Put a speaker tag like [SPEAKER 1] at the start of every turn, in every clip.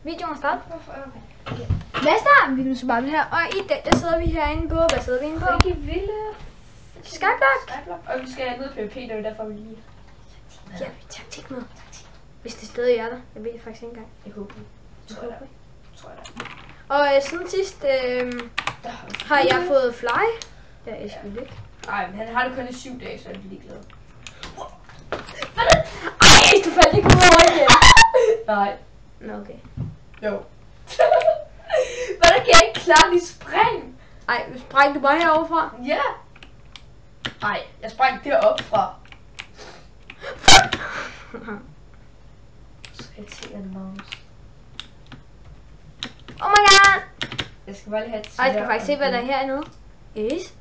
[SPEAKER 1] Videoen er startet.
[SPEAKER 2] Okay.
[SPEAKER 1] Hvad starter vi nu så bare her? Og i dag, der sidder vi herinde på. Hvad sidder vi inde på?
[SPEAKER 2] Rigtig vilde.
[SPEAKER 1] Skyblock.
[SPEAKER 2] Og vi skal ned PvP, det er derfor vi lige...
[SPEAKER 1] Ja, taktik med. Hvis det stadig er der. Jeg ved det faktisk ikke engang.
[SPEAKER 2] Det håber vi. Tror jeg da.
[SPEAKER 1] Og siden sidst har jeg fået fly. Det er Esben ikke.
[SPEAKER 2] Nej, men han har det kun i 7 dage, så er jeg ligeglad.
[SPEAKER 1] Ej, du faldt ikke ud over igen.
[SPEAKER 2] Nej.
[SPEAKER 1] Nå, okay.
[SPEAKER 2] Jo. Hvordan kan jeg ikke klare de spring?
[SPEAKER 1] Ej, sprang du bare herovre fra?
[SPEAKER 2] Ja. Nej, jeg sprang deroppe fra. Så irriterende, Magnus.
[SPEAKER 1] Oh my god!
[SPEAKER 2] Jeg skal bare lige have et
[SPEAKER 1] Ej, jeg skal faktisk se, hvad der er hernede. Ace?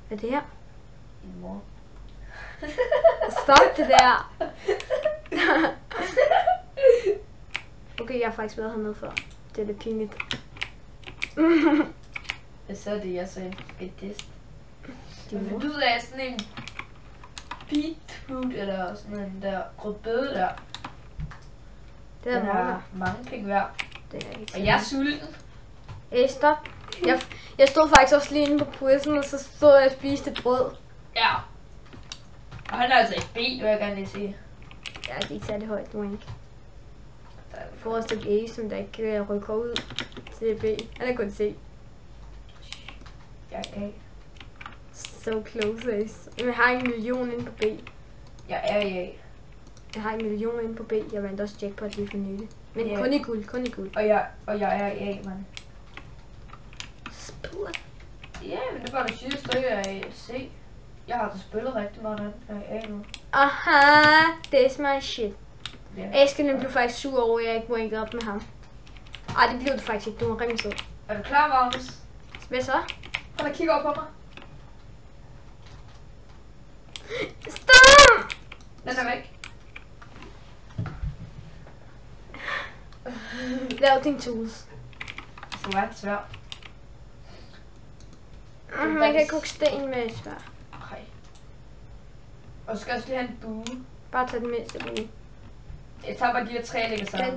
[SPEAKER 1] Hvad er det her?
[SPEAKER 2] Din mor.
[SPEAKER 1] Stop det der! Okay, jeg har faktisk været hernede før. Det er lidt pinligt.
[SPEAKER 2] Hvad så er det, jeg så en bedist?
[SPEAKER 1] Din mor?
[SPEAKER 2] Du ved, af sådan en beetroot eller sådan en der rødbede der.
[SPEAKER 1] Det er
[SPEAKER 2] Den
[SPEAKER 1] meget.
[SPEAKER 2] mange penge værd.
[SPEAKER 1] Det er ikke
[SPEAKER 2] Og jeg er sulten.
[SPEAKER 1] Ace, stop. Jeg stod faktisk også lige inde på quizzen, og så stod jeg og spiste et brød.
[SPEAKER 2] Ja. Og han er altså et ben, vil jeg gerne lige sige.
[SPEAKER 1] Ja, det er ikke særlig højt, nu ikke. Forrest et Ace, som der ikke rykker ud til B. Han er kun C.
[SPEAKER 2] Jeg er A.
[SPEAKER 1] So close, Ace. Men jeg har 1 million inde på B.
[SPEAKER 2] Jeg er i A.
[SPEAKER 1] Jeg har 1 million inde på B. Jeg vandt også jackpot lige for nylig. Men
[SPEAKER 2] Ja.
[SPEAKER 1] kun i guld, kun i guld.
[SPEAKER 2] Og jeg er i A, mand.
[SPEAKER 1] Spurgt.
[SPEAKER 2] Ja, men det var det sidste stykke af C. Jeg har da spillet rigtig meget af den. Jeg er i A nu.
[SPEAKER 1] Aha, that's my shit.
[SPEAKER 2] Ja.
[SPEAKER 1] Asken blev faktisk sur over, at jeg ikke må ikke op med ham. Ej, det blev det faktisk ikke. Du var rimelig sød.
[SPEAKER 2] Er du klar, Magnus?
[SPEAKER 1] Hvad så?
[SPEAKER 2] Hold da, kigge op på mig.
[SPEAKER 1] Stop!
[SPEAKER 2] Den er væk.
[SPEAKER 1] Lav din tools.
[SPEAKER 2] Så er det svært.
[SPEAKER 1] Man kan koge sten med svær.
[SPEAKER 2] Okay. Og så skal jeg også lige have en bue.
[SPEAKER 1] Bare tag den mindste bue.
[SPEAKER 2] Jeg tager bare de her 3 ligger sammen.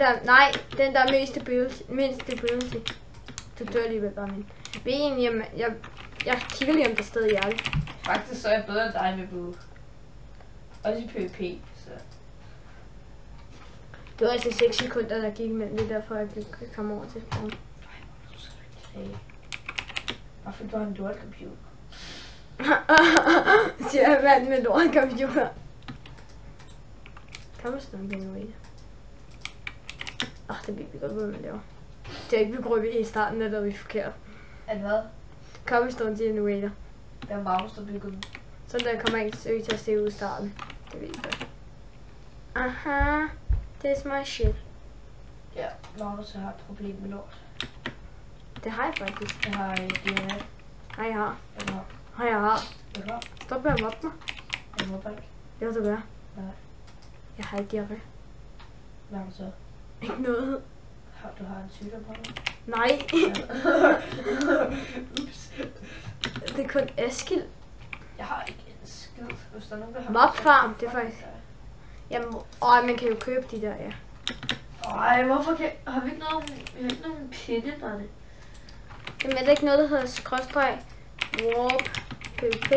[SPEAKER 1] Den der er mindste ability. Du dør alligevel bare min. Ved egentlig, jeg kigger lige om der stadig er det.
[SPEAKER 2] Faktisk så er jeg bedre end dig med bue. Også i PvP, så...
[SPEAKER 1] Det var altså 6 sekunder, der gik imellem det, derfor jeg kunne komme over til sprung.
[SPEAKER 2] Hvorfor du har en lortcomputer?
[SPEAKER 1] Siger jeg mand med lortcomputer. Kom så den penge i. Det ved vi godt, hvad man laver. Det er ikke vi prøver i starten, der vi forkert.
[SPEAKER 2] At hvad?
[SPEAKER 1] Cobblestone generator.
[SPEAKER 2] Det er Magnus, der bygger den.
[SPEAKER 1] Så der kommer ikke til at se ud i starten. Det ved vi godt. Aha, that's my shit.
[SPEAKER 2] Ja, Magnus har et problem med lort.
[SPEAKER 1] Det har jeg faktisk.
[SPEAKER 2] Jeg har DNA.
[SPEAKER 1] Nej, jeg har.
[SPEAKER 2] Jeg har.
[SPEAKER 1] Nej, jeg har.
[SPEAKER 2] Jeg har.
[SPEAKER 1] Stop med at mobbe mig.
[SPEAKER 2] Jeg håber ikke.
[SPEAKER 1] Det vil du gøre.
[SPEAKER 2] Nej.
[SPEAKER 1] Jeg har ikke diarré.
[SPEAKER 2] Hvad har du så?
[SPEAKER 1] Ikke noget.
[SPEAKER 2] Du har en sygdom på dig?
[SPEAKER 1] Nej.
[SPEAKER 2] Ups.
[SPEAKER 1] Det er kun Eskild.
[SPEAKER 2] Jeg har ikke en skid. Hvis der er nogen, der har...
[SPEAKER 1] Mobfarm, det er faktisk... Jamen, man kan jo købe de der, ja.
[SPEAKER 2] Ej, hvorfor kan... Har vi ikke nogen pinde, Barne?
[SPEAKER 1] Jamen, er der ikke noget, der hedder skråstreg warp PvP?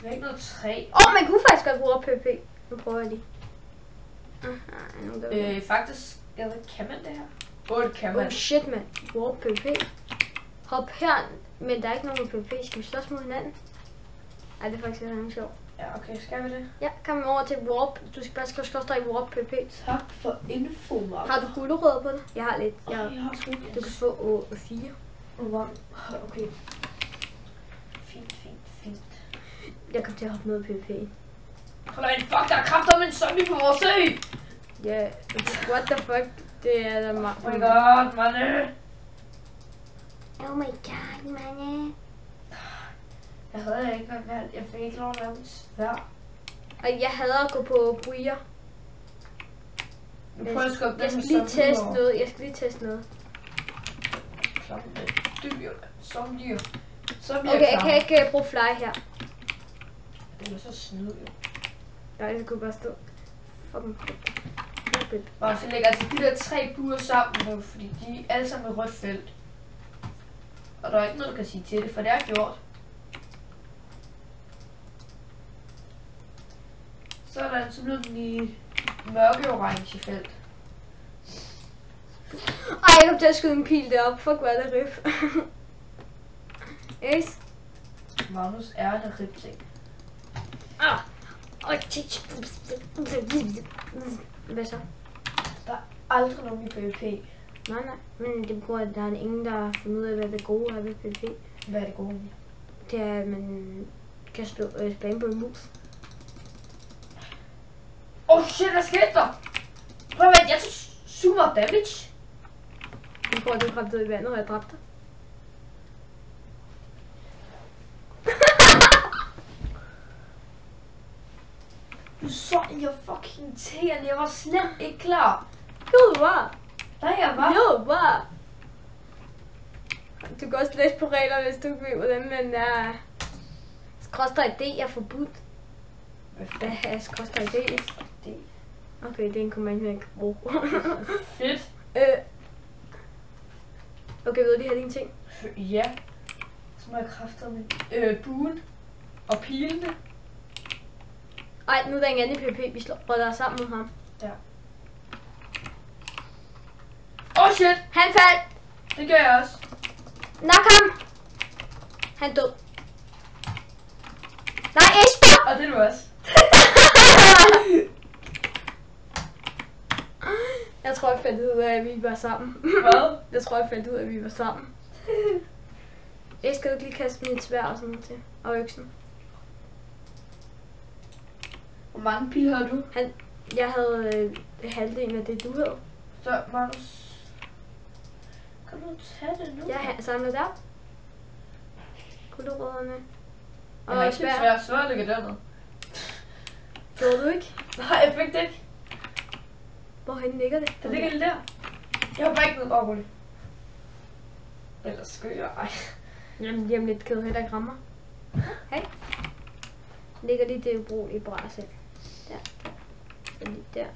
[SPEAKER 2] Vi har ikke noget træ.
[SPEAKER 1] Man kunne faktisk godt warp PvP. Nu prøver jeg lige.
[SPEAKER 2] Faktisk, jeg ved, kan man det her? Det kan man.
[SPEAKER 1] Oh shit, man. Warp PvP. Hop her, men der er ikke nogen PvP. Skal vi slås mod hinanden? Ej, det er faktisk lidt sjovt.
[SPEAKER 2] Ja, okay, skal vi det?
[SPEAKER 1] Ja, kom over til warp. Du skal bare skrive skråstreg warp PvP.
[SPEAKER 2] Tak for info, Mark.
[SPEAKER 1] Har du gulerødder på det? Jeg har lidt.
[SPEAKER 2] Jeg har sgu ikke.
[SPEAKER 1] Du kan få 4.
[SPEAKER 2] Okay. Fint.
[SPEAKER 1] Jeg kommer til at hoppe ned i PvP.
[SPEAKER 2] Hold da, fuck, der er kræfter om en zombie på vores ø!
[SPEAKER 1] Ja, what the fuck? Det er der meget.
[SPEAKER 2] Oh my god, mande!
[SPEAKER 1] Oh my god, mande.
[SPEAKER 2] Jeg havde ikke engang valgt. Jeg fik ikke lov at lave en svær.
[SPEAKER 1] Og jeg hader at gå på brier.
[SPEAKER 2] Nu prøver jeg at skubbe
[SPEAKER 1] Jeg
[SPEAKER 2] den
[SPEAKER 1] skal lige teste noget.
[SPEAKER 2] Dyr. Zombie.
[SPEAKER 1] Okay, jeg kan ikke bruge fly her.
[SPEAKER 2] Det er så snyd, jo.
[SPEAKER 1] Nej, det kunne bare stå. Fucking
[SPEAKER 2] Og så lægger altså de der 3 buer sammen nu, fordi de er alle sammen med rødt felt. Og der er ikke noget, du kan sige til det, for det er gjort. Sådan, så blev den i mørke orange felt.
[SPEAKER 1] Ej, jeg kom til at skyde en pil derop. Fuck, hvad er det riff. Ace.
[SPEAKER 2] Magnus er en ribting.
[SPEAKER 1] Ah. Hvad så?
[SPEAKER 2] Der er aldrig nogen i PvP.
[SPEAKER 1] Nej, men det går, der er ingen, der har fundet ud af, hvad det gode er ved PvP.
[SPEAKER 2] Hvad er det gode?
[SPEAKER 1] Det er, at man kan slå spam på en mus.
[SPEAKER 2] Oh shit, hvad skete der? Prøv at vente, jeg tog super damage.
[SPEAKER 1] Jeg tror, du kom i vandet, og jeg dræbte dig.
[SPEAKER 2] Du så jeg fucking irriterende. Jeg var slet ikke klar.
[SPEAKER 1] Jo, du var.
[SPEAKER 2] Nej, jeg var.
[SPEAKER 1] Jo, du var. Du kan også læse på reglerne, hvis du ikke ved, hvordan man er... Skråstrej D er forbudt. Hvad er skråstrej D? Okay, det er en kommando, jeg ikke kan bruge.
[SPEAKER 2] Fedt.
[SPEAKER 1] Okay, ved du lige have dine ting?
[SPEAKER 2] Ja. Så må jeg kræfte med buen og pilene.
[SPEAKER 1] Ej, nu er der en anden i PvP, vi slår der sammen med ham.
[SPEAKER 2] Ja. Oh shit!
[SPEAKER 1] Han faldt!
[SPEAKER 2] Det gør jeg også.
[SPEAKER 1] Nok ham! Han død. Nej, Esper!
[SPEAKER 2] Og det er du også.
[SPEAKER 1] Jeg tror, jeg fandt ud af, at vi var sammen.
[SPEAKER 2] Hvad?
[SPEAKER 1] Jeg tror, jeg fandt ud af, at vi var sammen. Jeg skal ikke lige kaste mit sværd og sådan noget til. Og øksen.
[SPEAKER 2] Hvor mange pile har du?
[SPEAKER 1] Jeg havde halvdelen af det, du havde.
[SPEAKER 2] Så Magnus, kan du tage det nu?
[SPEAKER 1] Jeg samler der. Gulerødderne.
[SPEAKER 2] Jeg har ikke lidt svær at lægge dernede.
[SPEAKER 1] Gjorde du ikke?
[SPEAKER 2] Nej, jeg fik det ikke.
[SPEAKER 1] Hvorhen ligger det?
[SPEAKER 2] Det ligger lige der. Jeg har bare ikke noget bare roligt. Ellers skal jeg ej.
[SPEAKER 1] Jamen, lige om lidt kan du heller ikke ramme mig. Hej. Ligger lige det ubrugelige bræt selv. Der. Så lige der.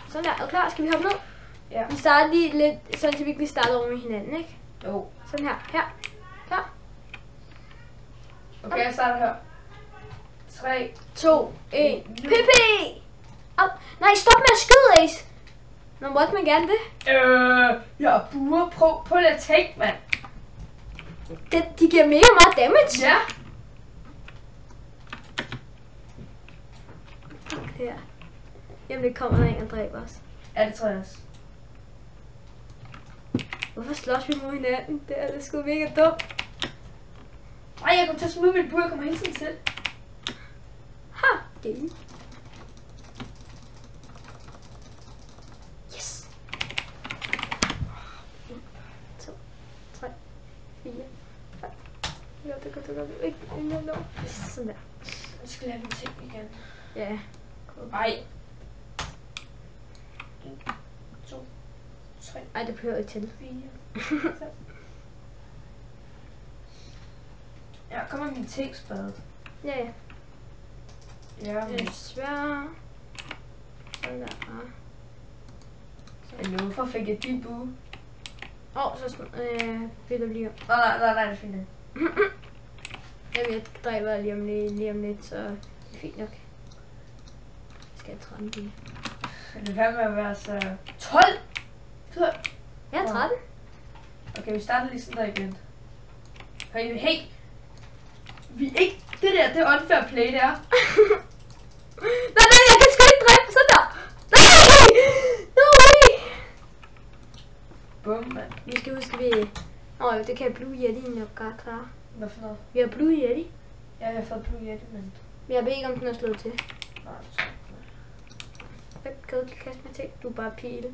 [SPEAKER 1] Sådan der. Er du klar? Skal vi hoppe ned?
[SPEAKER 2] Ja.
[SPEAKER 1] Vi starter lige lidt, sådan så vi ikke lige starter over med hinanden, ikke?
[SPEAKER 2] Jo.
[SPEAKER 1] Sådan her. Her. Klar.
[SPEAKER 2] Okay, jeg starter her. 3,
[SPEAKER 1] 2, 1. PP! Op. Nej, stop med at skyde, Ace. Nå, måtte man gerne det?
[SPEAKER 2] Jeg er buer. Prøv lige at tænke, mand.
[SPEAKER 1] De giver mega meget damage.
[SPEAKER 2] Ja.
[SPEAKER 1] Fuck det her. Jamen, det kommer der en og dræber os.
[SPEAKER 2] Ja, det tror jeg også.
[SPEAKER 1] Hvorfor slås vi mod hinanden? Det er sgu mega dumt.
[SPEAKER 2] Ej, jeg kommer til at smide mit bur. Jeg kommer hele tiden til.
[SPEAKER 1] Ha! Game. Yes! 1, 2, 3, 4, 5. Det går. Ikke nå. Sådan der.
[SPEAKER 2] Nu skal jeg have min ting igen.
[SPEAKER 1] Ja.
[SPEAKER 2] Ej. 1, 2, 3,
[SPEAKER 1] Ej, det behøver ikke til.
[SPEAKER 2] 4, 5. Ja, kommer min tekstblad.
[SPEAKER 1] Ja.
[SPEAKER 2] Ja,
[SPEAKER 1] Det er svært. Sådan der.
[SPEAKER 2] men nu hvorfor fik jeg din bue?
[SPEAKER 1] Så vil du lige om.
[SPEAKER 2] Nej, det er fint.
[SPEAKER 1] Jamen, jeg dræber lige om lidt, så det er fint nok. Skal jeg 13 dele?
[SPEAKER 2] Det er med at være så... 12!
[SPEAKER 1] Jeg er 13.
[SPEAKER 2] Okay, vi starter lige sådan der igen. Hey! Vi er ikke... Det der, det er unfair play, det er.
[SPEAKER 1] Nej, jeg kan sgu ikke dræbe sådan der. Nej! No way!
[SPEAKER 2] Bum, mand.
[SPEAKER 1] Vi skal huske, vi... det kan Blue Yeti nok godt klare.
[SPEAKER 2] Hvad for noget?
[SPEAKER 1] Vi har Blue Yeti.
[SPEAKER 2] Ja, jeg har fået Blue Yeti, men...
[SPEAKER 1] Jeg ved ikke, om den er slået til.
[SPEAKER 2] Nej, det tror jeg ikke.
[SPEAKER 1] Hvad kan du ikke kaste mig til? Du er bare pile.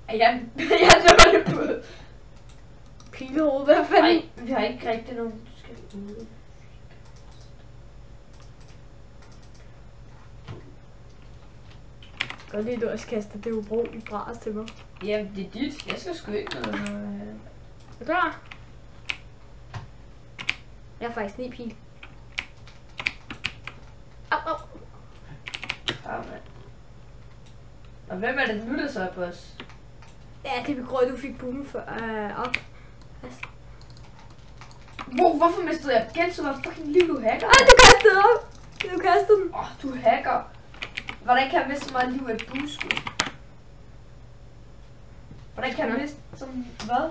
[SPEAKER 2] Jeg er dårlig på.
[SPEAKER 1] Pilehoved, hvad fanden?
[SPEAKER 2] Nej, vi har ikke rigtig nogen... Du skal ud.
[SPEAKER 1] Godt lige, du også kaster det ubrugeligt bras til mig.
[SPEAKER 2] Ja, det er dit. Jeg skal sgu ikke noget.
[SPEAKER 1] Er du klar? Jeg har faktisk 9 pil. Au.
[SPEAKER 2] Ja, mand. Og hvem er det nu, der så er boss?
[SPEAKER 1] Ja, det er på grund af, du fik boomen for, op.
[SPEAKER 2] Hvorfor mistede jeg Genso? Hvad fucking liv du hacker?
[SPEAKER 1] Ej, du kastede op! Du kastede den.
[SPEAKER 2] Du hacker. Hvordan kan jeg miste så meget liv af et bueskud? Hvordan kan jeg miste som... Hvad?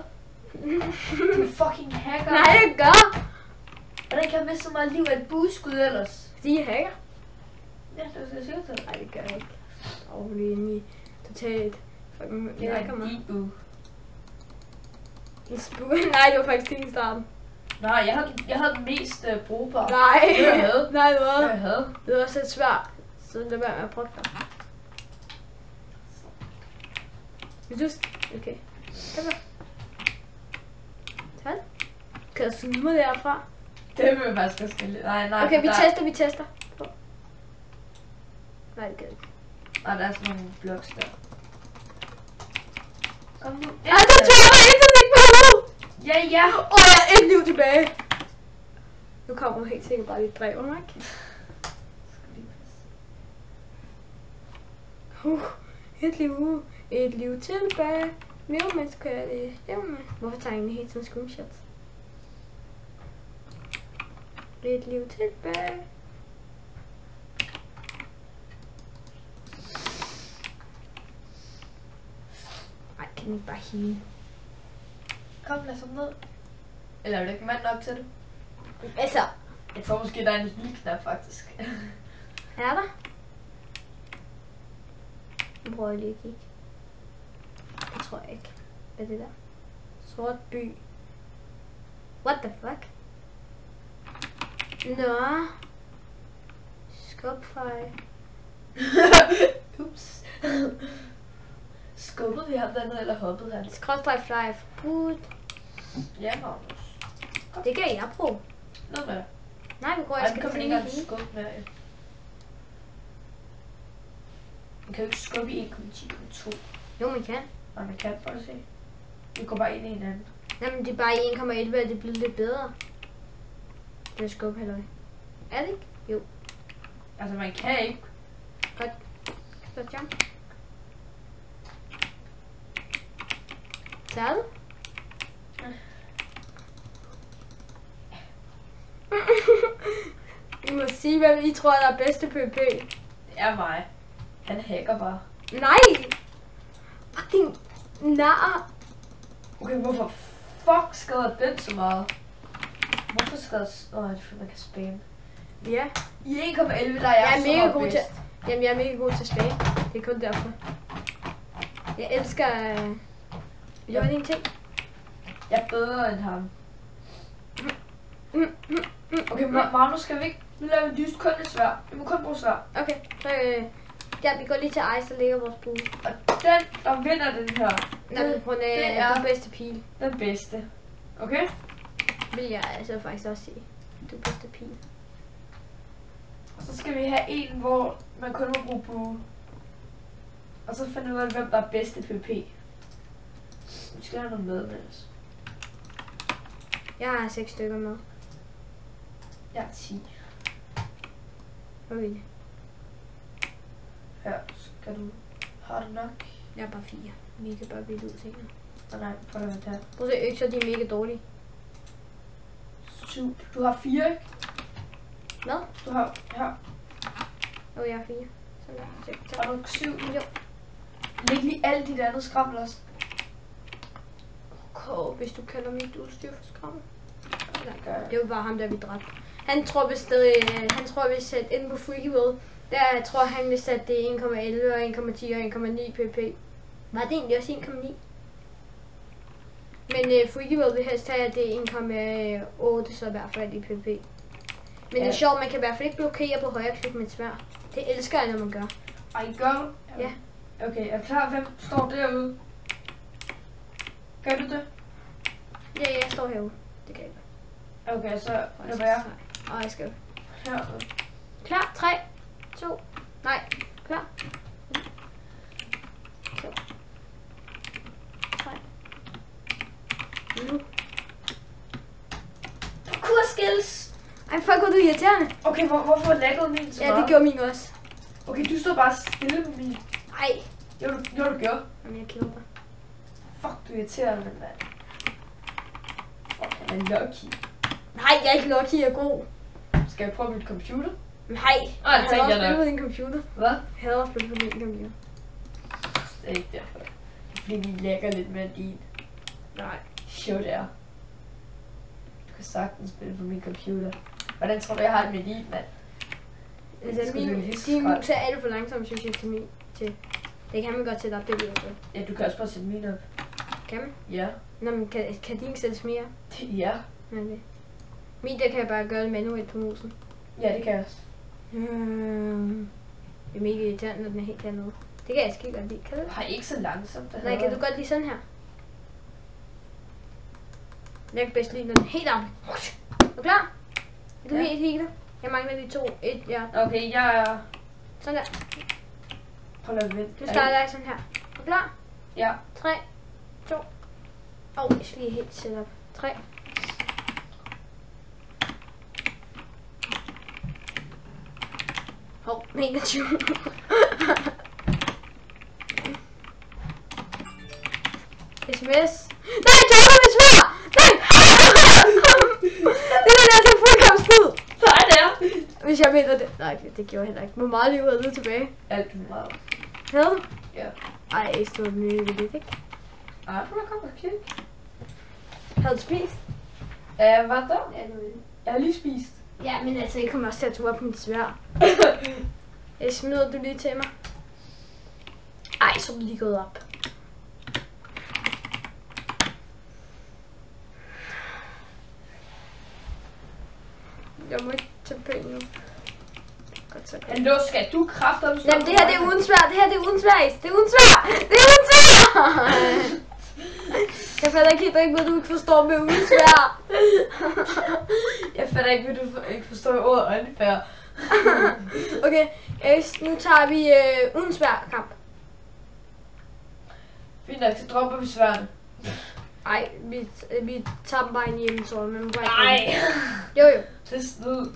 [SPEAKER 2] Du fucking hacker.
[SPEAKER 1] Nej, jeg gør.
[SPEAKER 2] Hvordan kan jeg miste så meget liv af et bueskud ellers?
[SPEAKER 1] Fordi jeg hacker.
[SPEAKER 2] Ja, det skal jeg sige til.
[SPEAKER 1] Nej, det gør jeg ikke. Vi er inde i totalt fucking hacker mig.
[SPEAKER 2] boo.
[SPEAKER 1] Nej, det var faktisk din starten.
[SPEAKER 2] Nej, jeg havde den mest brugbare.
[SPEAKER 1] Nej.
[SPEAKER 2] Det var jeg havde.
[SPEAKER 1] Nej, det var.
[SPEAKER 2] Jeg havde.
[SPEAKER 1] Det var også lidt svært. Så det var med at prøve dig. Hvis du... Okay. Kom så. Tag det. Kan jeg zoome derfra?
[SPEAKER 2] Det vil jeg faktisk også lidt. Nej.
[SPEAKER 1] Okay, vi tester. Prøv. Nej, det kan jeg ikke.
[SPEAKER 2] Nej, der er sådan nogle bloks der. Kom nu.
[SPEAKER 1] Ej, der tog jeg internet på hovedet!
[SPEAKER 2] Ja.
[SPEAKER 1] Jeg har et liv tilbage. Nu kommer du helt sikkert bare lige dræber mig, ikke? Et liv tilbage. Lev med skal det stemme med. Hvorfor tager jeg egentlig helt sådan screenshots? Et liv tilbage. Ej, kan den ikke bare hele?
[SPEAKER 2] Kom, lad os ned. Eller er du ikke mand nok til det?
[SPEAKER 1] Altså,
[SPEAKER 2] Jeg tror måske, der er en lille knap faktisk.
[SPEAKER 1] er der? Nu prøver jeg lige at kigge. Det tror jeg ikke. Hvad er det der? Sort by. What the fuck? Nå. Skubfej.
[SPEAKER 2] Ups. Skubbede vi ham dernede, eller hoppede han?
[SPEAKER 1] Skrådstræk fly food.
[SPEAKER 2] Ja, Magnus.
[SPEAKER 1] Det kan jeg prøve.
[SPEAKER 2] Ned med.
[SPEAKER 1] Nej, vi går,
[SPEAKER 2] Ej,
[SPEAKER 1] jeg
[SPEAKER 2] den
[SPEAKER 1] skal
[SPEAKER 2] kan man
[SPEAKER 1] til
[SPEAKER 2] ikke engang
[SPEAKER 1] hele.
[SPEAKER 2] skubbe med. Man kan jo ikke skubbe i 1,10,2.
[SPEAKER 1] Jo, man kan.
[SPEAKER 2] Nej, man kan, prøv at se. Vi går bare ind i hinanden.
[SPEAKER 1] Jamen, det er bare i 1,11, at det er blevet lidt bedre. Det er skub, halløj. Er det ikke? Jo.
[SPEAKER 2] Altså, man kan ikke.
[SPEAKER 1] Godt jump. Taget. I må sige, hvem I tror, der er bedste PvP.
[SPEAKER 2] Det er mig. Han hacker bare.
[SPEAKER 1] Nej! Fucking nar.
[SPEAKER 2] Okay, hvorfor fuck skader den så meget? Hvorfor skader... Åh, det er fordi, man kan spamme.
[SPEAKER 1] Ja.
[SPEAKER 2] I 1,11 der er jeg,
[SPEAKER 1] Jeg er
[SPEAKER 2] så
[SPEAKER 1] mega
[SPEAKER 2] meget
[SPEAKER 1] god
[SPEAKER 2] bedst.
[SPEAKER 1] til... Jamen, jeg er mega god til spam. Det er kun derfor. Jeg elsker... Vil du have dine ting?
[SPEAKER 2] Jeg er bedre end ham. Okay, Magnus, skal vi ikke... Nu laver vi dyst kun lidt svær. Vi må kun bruge svær.
[SPEAKER 1] Okay, så... Ja, vi går lige til Ice og lægger vores bue.
[SPEAKER 2] Og den, der vinder den her,
[SPEAKER 1] Nej, hun
[SPEAKER 2] det
[SPEAKER 1] er
[SPEAKER 2] er-
[SPEAKER 1] den bedste pige.
[SPEAKER 2] den bedste. Okay?
[SPEAKER 1] Vil jeg altså faktisk også sige. Du er bedste pige.
[SPEAKER 2] Og så skal vi have en, hvor man kun må bruge bue. Og så finder vi ud af, hvem der er bedste PvP. Vi skal have noget med os.
[SPEAKER 1] Jeg har 6 stykker med.
[SPEAKER 2] Jeg har 10.
[SPEAKER 1] Okay.
[SPEAKER 2] Her skal du... Har du nok?
[SPEAKER 1] Jeg er bare 4. Vi kan bare bytte ud senere.
[SPEAKER 2] Nej, prøv at vente her.
[SPEAKER 1] Prøv at se, økser, de er mega dårlige.
[SPEAKER 2] 7. Du har 4, ikke?
[SPEAKER 1] Hvad?
[SPEAKER 2] Du har... Her.
[SPEAKER 1] Jeg har 4. Sådan der. Så.
[SPEAKER 2] Har du 7?
[SPEAKER 1] Jo.
[SPEAKER 2] Læg lige alt dit andet skrammel også.
[SPEAKER 1] Okay, hvis du kalder mit udstyr for skræmme.
[SPEAKER 2] Gør jeg.
[SPEAKER 1] Det var bare ham, der vi dræbte. Han tror vist stadig, han tror vist at inde på Freaky World, der tror han vist at det er 1,11 og 1,10 og 1,9 pp. Var det egentlig også 1,9? Men Freaky World vil helst have, at det er 1,8 så i hvert fald i pp. Men ja. Det er sjovt, man kan i hvert fald ikke blokere på højre klik med et sværd. Det elsker jeg, når man gør.
[SPEAKER 2] Ej, gør du?
[SPEAKER 1] Ja.
[SPEAKER 2] Okay, er du klar? Hvem står derude? Gør du det?
[SPEAKER 1] Ja, jeg står herude. Det kan jeg ikke.
[SPEAKER 2] Okay, så løber jeg
[SPEAKER 1] Og jeg skal.
[SPEAKER 2] herude.
[SPEAKER 1] Klar, 3, 2, nej, klar. 2, 3. Nu.
[SPEAKER 2] Kurskills!
[SPEAKER 1] Ej, fuck, hvor er du irriterende.
[SPEAKER 2] Okay, hvorfor laggede min så
[SPEAKER 1] Ja, det
[SPEAKER 2] meget?
[SPEAKER 1] gjorde min også.
[SPEAKER 2] Okay, du står bare stille på min.
[SPEAKER 1] Ej,
[SPEAKER 2] Jo, du gjorde.
[SPEAKER 1] Jamen, jeg kigger dig.
[SPEAKER 2] Fuck, du irriterer mig, mand. Fuck, han er lucky.
[SPEAKER 1] Nej, jeg er ikke lucky, jeg er god.
[SPEAKER 2] Skal jeg prøve mit computer?
[SPEAKER 1] Nej,
[SPEAKER 2] det
[SPEAKER 1] jeg
[SPEAKER 2] tænkte
[SPEAKER 1] hader
[SPEAKER 2] jeg
[SPEAKER 1] at spille
[SPEAKER 2] nok.
[SPEAKER 1] på din computer.
[SPEAKER 2] Hvad?
[SPEAKER 1] Jeg hader at spille på din computer.
[SPEAKER 2] Det er ikke derfor. Det er fordi, vi lægger lidt mere end din.
[SPEAKER 1] Nej.
[SPEAKER 2] Show det er. Du kan sagtens spille på min computer. Hvordan tror du, jeg har det med din, mand?
[SPEAKER 1] Altså,
[SPEAKER 2] skulle du lige
[SPEAKER 1] din
[SPEAKER 2] skrald.
[SPEAKER 1] mus er alt for langsom, synes jeg, til min. Det kan man godt sætte op, det vil jeg godt.
[SPEAKER 2] Ja, du kan også bare sætte min op.
[SPEAKER 1] Kan man?
[SPEAKER 2] Ja.
[SPEAKER 1] Nå, men kan din sættes mere?
[SPEAKER 2] Ja.
[SPEAKER 1] Okay. Min, der kan jeg bare gøre det manuelt på musen.
[SPEAKER 2] Ja, det kan jeg også.
[SPEAKER 1] Det er mega irriterende, når den er helt hernede. Det kan jeg skille godt lide. Kan du?
[SPEAKER 2] Har ikke så langsomt. Det
[SPEAKER 1] Nej, kan du godt lide sådan her? Jeg kan bedst lide, når den er helt oppe. Er du klar? Er du helt helt? Jeg mangler de 2. 1, ja.
[SPEAKER 2] Okay, jeg er...
[SPEAKER 1] Sådan der.
[SPEAKER 2] Prøv at vente.
[SPEAKER 1] Nu starter jeg sådan her. Er du klar?
[SPEAKER 2] Ja.
[SPEAKER 1] 3, 2. Jeg skal lige helt sætte op. 3. Mega 20. SMS. Nej, jeg kan ikke svare! Nej! Det er der fuldkommen snyd!
[SPEAKER 2] Nej, det er.
[SPEAKER 1] Hvis jeg mener det. Nej, det gjorde jeg heller ikke. Hvor meget liv havde du tilbage?
[SPEAKER 2] Alt for meget.
[SPEAKER 1] Havde du?
[SPEAKER 2] Ja.
[SPEAKER 1] Ej, jeg stod mega lidt, ikke?
[SPEAKER 2] Ej, du må komme og kigge.
[SPEAKER 1] Havde du spist?
[SPEAKER 2] Hvad der?
[SPEAKER 1] Ja, det
[SPEAKER 2] Jeg har lige spist.
[SPEAKER 1] Ja, men altså, jeg kommer også til at tro op på mit svær. Smider du lige til mig? Ej, så er du lige gået op. Jeg må ikke tage penge nu. Godt så.
[SPEAKER 2] Hallo, skal du kræfter?
[SPEAKER 1] Jamen, det her det er uden svær. Det her det er uden svær. Det er uden svær. Det er uden svær. Jeg fatter ikke helt, hvad du ikke forstår med uden svær.
[SPEAKER 2] Jeg fatter ikke, hvad du ikke forstår ordet unfair.
[SPEAKER 1] Okay, nu tager vi uden svær kamp.
[SPEAKER 2] Fint nok, så dropper vi sværene.
[SPEAKER 1] Ej, vi tager dem bare ind i inventory, men
[SPEAKER 2] Nej.
[SPEAKER 1] Jo.
[SPEAKER 2] Det er snyd.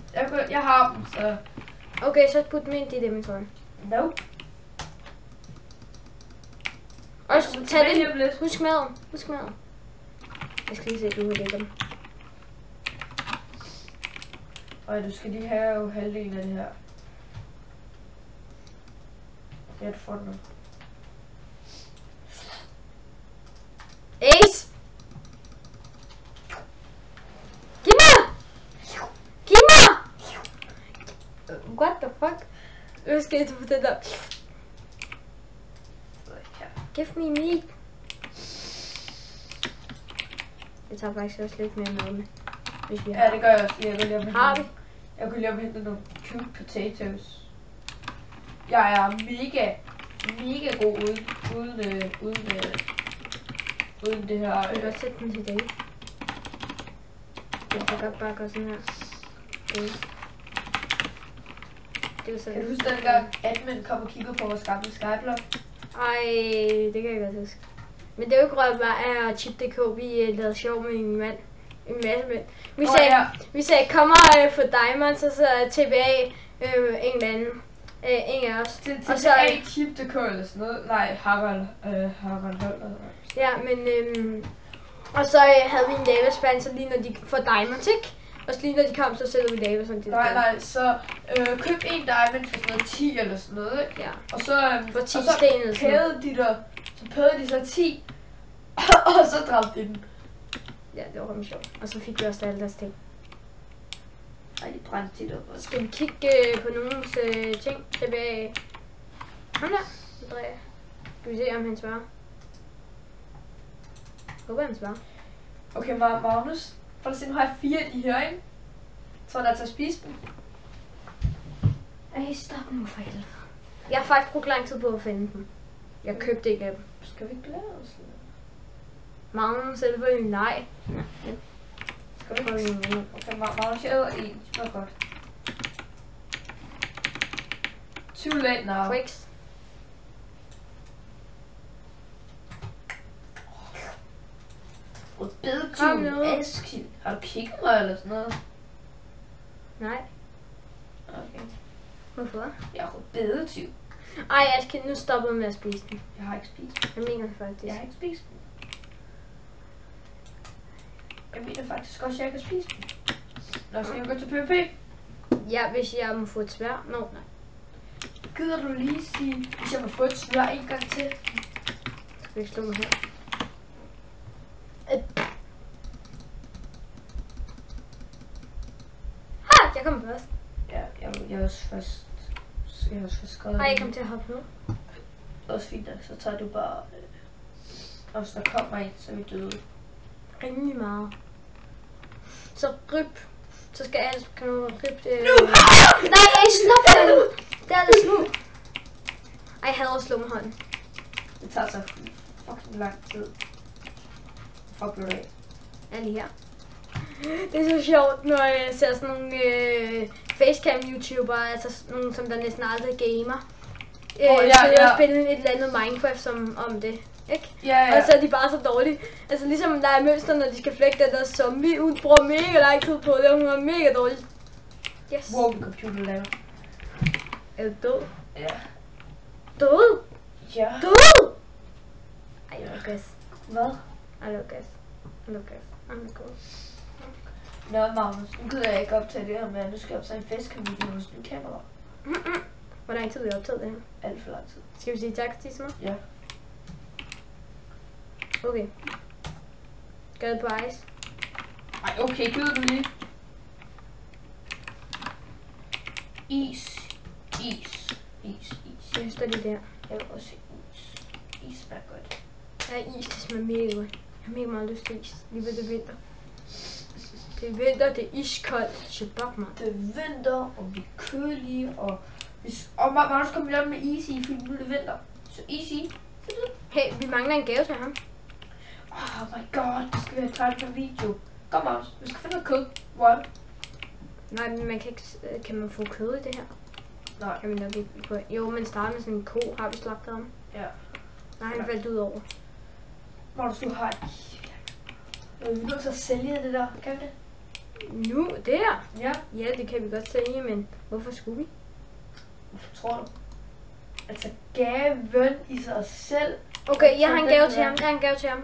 [SPEAKER 2] Jeg har dem, så...
[SPEAKER 1] Okay, så put dem ind i dit inventory.
[SPEAKER 2] Nope.
[SPEAKER 1] Og tag
[SPEAKER 2] lige om
[SPEAKER 1] det.
[SPEAKER 2] lidt.
[SPEAKER 1] Husk maden. Jeg skal lige se, du lægger dem.
[SPEAKER 2] Og du skal lige have halvdelen af det her. Ja, du får den nu.
[SPEAKER 1] Ace! Giv mig! What the fuck? Nu skal jeg få den der. Give me meat. Jeg tager faktisk også lidt mere med. Hvis vi har.
[SPEAKER 2] Ja, det gør jeg også. Jeg vil lige
[SPEAKER 1] Har vi?
[SPEAKER 2] Jeg kunne lige hente nogle cute potatoes. Jeg er mega god uden det her.
[SPEAKER 1] Jeg kan godt sætte den til dig. Jeg kan godt bare gøre sådan her. Okay. Det er sådan.
[SPEAKER 2] Kan du huske dengang admin kom og kiggede på vores gamle Skyblog?
[SPEAKER 1] Ej, det kan jeg godt huske. Men det er jo ikke rørt bare af Chip.dk, vi lavede sjov med en mand. En masse mænd. Vi sagde, kommer for Diamonds, og så TBA en eller anden. En af os.
[SPEAKER 2] Til og så Chip.dk eller sådan noget. Nej, Harald Holder.
[SPEAKER 1] Ja, men og så havde vi en lava-spand, så lige når de får Diamonds, ikke? Og så lige når de kom, så sætter vi lava sådan det.
[SPEAKER 2] Nej, så køb en diamond for sådan noget 10 eller sådan noget, ikke?
[SPEAKER 1] Ja.
[SPEAKER 2] Og så,
[SPEAKER 1] for 10 sten eller sådan.
[SPEAKER 2] Så pædede de så 10, og så dræbte de den.
[SPEAKER 1] Ja, det var sjovt. Og så fik vi også alle deres ting.
[SPEAKER 2] Ej, de brændte tit op.
[SPEAKER 1] Skal vi kigge på nogens ting tilbage? Ham der, Andrea. Skal vi se, om han svarer? Håber han svarer.
[SPEAKER 2] Okay, Magnus. For at se, nu har jeg 4 af de her, ikke? Så er der til at spise dem.
[SPEAKER 1] Ej, stop nu for helvede. Jeg har faktisk brugt lang tid på at finde dem. Jeg købte ikke af dem.
[SPEAKER 2] Skal vi ikke glæde os lidt?
[SPEAKER 1] Magnus, selvfølgelig nej.
[SPEAKER 2] Skal vi ikke? Okay, Magnus, jeg æder en. Det var godt. Too late now.
[SPEAKER 1] Twix.
[SPEAKER 2] Rødbedetyv, Eskild. Har du kigget mig eller sådan noget?
[SPEAKER 1] Nej.
[SPEAKER 2] Okay.
[SPEAKER 1] Hvorfor?
[SPEAKER 2] Jeg er rødbedetyv.
[SPEAKER 1] Ej, Aske, nu stopper med at spise den.
[SPEAKER 2] Jeg har ikke spist.
[SPEAKER 1] Jeg mener faktisk.
[SPEAKER 2] Jeg har ikke spist den. Jeg mener faktisk også, at jeg kan spise den. Nå, skal jeg gå til PvP?
[SPEAKER 1] Ja, hvis jeg må få et sværd. Nå, nej.
[SPEAKER 2] Gider du lige sige, hvis jeg må få et sværd en gang til?
[SPEAKER 1] Skal vi slå mig her? Ha! Jeg kom først.
[SPEAKER 2] Ja, jeg er også først. Jeg er også først skrevet.
[SPEAKER 1] Ej, jeg kom til at hoppe nu.
[SPEAKER 2] Det er også fint, så tager du bare... Og hvis der kommer en, så er vi døde.
[SPEAKER 1] Rimelig meget. Så ryb. Så skal jeg altså kunne ryb det.
[SPEAKER 2] Nu!
[SPEAKER 1] Nej, jeg slår den. Det er lidt snu. Ej, jeg hader at slå med hånden.
[SPEAKER 2] Det tager så fucking lang tid. Fuck du af.
[SPEAKER 1] Jeg er lige her. Det er så sjovt, når jeg ser sådan nogle facecam-youtubere, altså nogle, som der næsten aldrig gamer. Spille et eller andet Minecraft om det. Ikke?
[SPEAKER 2] Ja.
[SPEAKER 1] Og så er de bare så dårlige. Altså ligesom der er mønster, når de skal flække den der zombie. Hun bruger mega lang tid på det, og hun er mega dårlig. Yes.
[SPEAKER 2] Wow, min computer laver.
[SPEAKER 1] Er du død?
[SPEAKER 2] Ja.
[SPEAKER 1] Død?
[SPEAKER 2] Ja.
[SPEAKER 1] Død? Ej, jeg gas.
[SPEAKER 2] Hvad?
[SPEAKER 1] I love gas. I love gas. I'm cool.
[SPEAKER 2] Nå, Magnus, nu gider jeg ikke optage det her med, at nu skal jeg optage en facecam-video hos din kamera.
[SPEAKER 1] Hvor lang tid har vi optaget det her?
[SPEAKER 2] Alt for lang tid.
[SPEAKER 1] Skal vi sige tak til Tisma?
[SPEAKER 2] Ja.
[SPEAKER 1] Okay. Gør det på ice.
[SPEAKER 2] Ej, okay, gider du lige? Is.
[SPEAKER 1] Jeg står lige der.
[SPEAKER 2] Jeg vil også is. Is smager godt.
[SPEAKER 1] Ja, is, det smager mega godt. Jeg har mega meget lyst til is. Lige ved det vinter. Det er vinter, det er iskoldt. Shit, bak mig.
[SPEAKER 2] Det er vinter, og vi er kølige, og Magnus kommer lige op med is i, fordi nu er det vinter. Så is i.
[SPEAKER 1] Hey, vi mangler en gave til ham.
[SPEAKER 2] Oh my god, det skal vi have taget på video. Kom Magnus, vi skal finde noget kød. What?
[SPEAKER 1] Nej, men man kan ikke... Kan man få kød i det her?
[SPEAKER 2] Nej.
[SPEAKER 1] Kan vi nok ikke få... Jo, men starter med sådan en ko. Har vi slagtet ham?
[SPEAKER 2] Ja.
[SPEAKER 1] Nej, han faldt ud over.
[SPEAKER 2] Magnus, du har... Vi er nødt til at sælge det der. Kan vi det?
[SPEAKER 1] Nu? Det her?
[SPEAKER 2] Ja.
[SPEAKER 1] Ja, det kan vi godt sælge, men hvorfor skulle vi?
[SPEAKER 2] Hvorfor tror du? Altså, gaven i sig selv.
[SPEAKER 1] Okay, jeg har en gave til ham. Jeg har en gave til ham.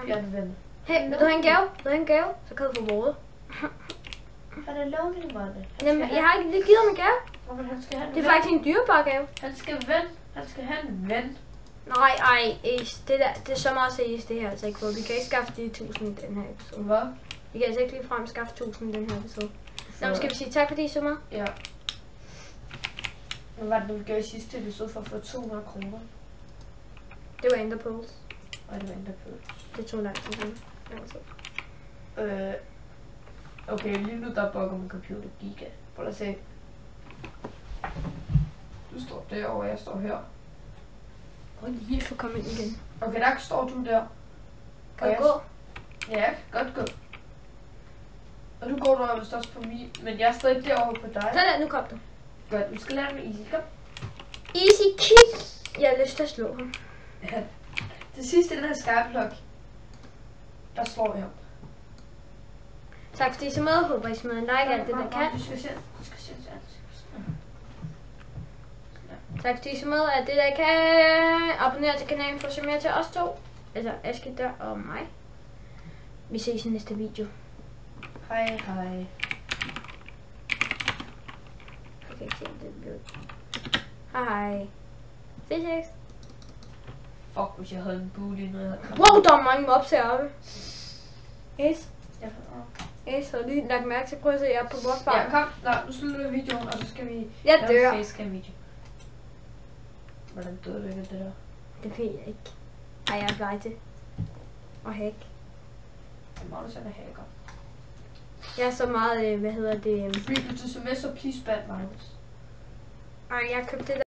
[SPEAKER 2] Isbjørnven.
[SPEAKER 1] Hey, vil du have en gave? Vil du have en gave? Så kan du få vores.
[SPEAKER 2] Han er lovlig, Marne.
[SPEAKER 1] Jamen, jeg har ikke lige givet ham en gave.
[SPEAKER 2] Hvorfor han skal have en
[SPEAKER 1] Det er
[SPEAKER 2] ven?
[SPEAKER 1] faktisk en dyrebar gave.
[SPEAKER 2] Han skal have en ven.
[SPEAKER 1] Nej, det er så meget seriøst det her altså ikke, for vi kan ikke skaffe de 1000 i den her episode.
[SPEAKER 2] Hvad?
[SPEAKER 1] Vi kan altså ikke ligefrem skaffe 1000 i den her episode. Nå, skal vi sige tak for de summer?
[SPEAKER 2] Ja. Hvad var det, vi gjorde i sidste episode for at få 200 kroner?
[SPEAKER 1] Det var Enderpearls.
[SPEAKER 2] Og det var Enderpearls.
[SPEAKER 1] Det tog lang tid siden.
[SPEAKER 2] Okay, lige nu der bugger min computer giga. Prøv at se. Du står derovre, og jeg står her.
[SPEAKER 1] Prøv lige at få komme ind igen.
[SPEAKER 2] Okay, der står du der.
[SPEAKER 1] Kan du gå?
[SPEAKER 2] Ja, jeg kan godt gå. Og du går der vist også på min, men jeg er stadig derovre på dig.
[SPEAKER 1] Sådan, nu kom du.
[SPEAKER 2] Godt, du skal lære med Easy. Kom.
[SPEAKER 1] Easy kick! Jeg har lyst til at slå ham.
[SPEAKER 2] Ja. Til sidst i den her Skyblock, der slår jeg ham.
[SPEAKER 1] Tak fordi I så med. Håber I smider en like alt det der kan.
[SPEAKER 2] Du skal se.
[SPEAKER 1] Tak fordi I så med alt det der kan. Abonner til kanalen for at se mere til os to. Altså Aske der og mig. Vi ses i næste video.
[SPEAKER 2] Hej hej.
[SPEAKER 1] Jeg kan ikke se det blev. Hej hej. Ses.
[SPEAKER 2] Fuck, hvis jeg havde en booty, når jeg havde kommet.
[SPEAKER 1] Wow, der er mange mobs heroppe. Ace.
[SPEAKER 2] Ja,
[SPEAKER 1] har du lige lagt mærke til? Prøv at se, jeg er på vores
[SPEAKER 2] ja, kom. Nå, nu slutter vi videoen, og så skal vi
[SPEAKER 1] jeg
[SPEAKER 2] lave
[SPEAKER 1] dør.
[SPEAKER 2] en facecam-video. Hvordan døde du ikke af det der?
[SPEAKER 1] Det ved jeg ikke. Ej, jeg er bleg til. Og hack.
[SPEAKER 2] Magnus er hacker.
[SPEAKER 1] Jeg er så meget, hvad hedder det?
[SPEAKER 2] Read to semester, please ban Magnus.
[SPEAKER 1] Ej, jeg købte det der.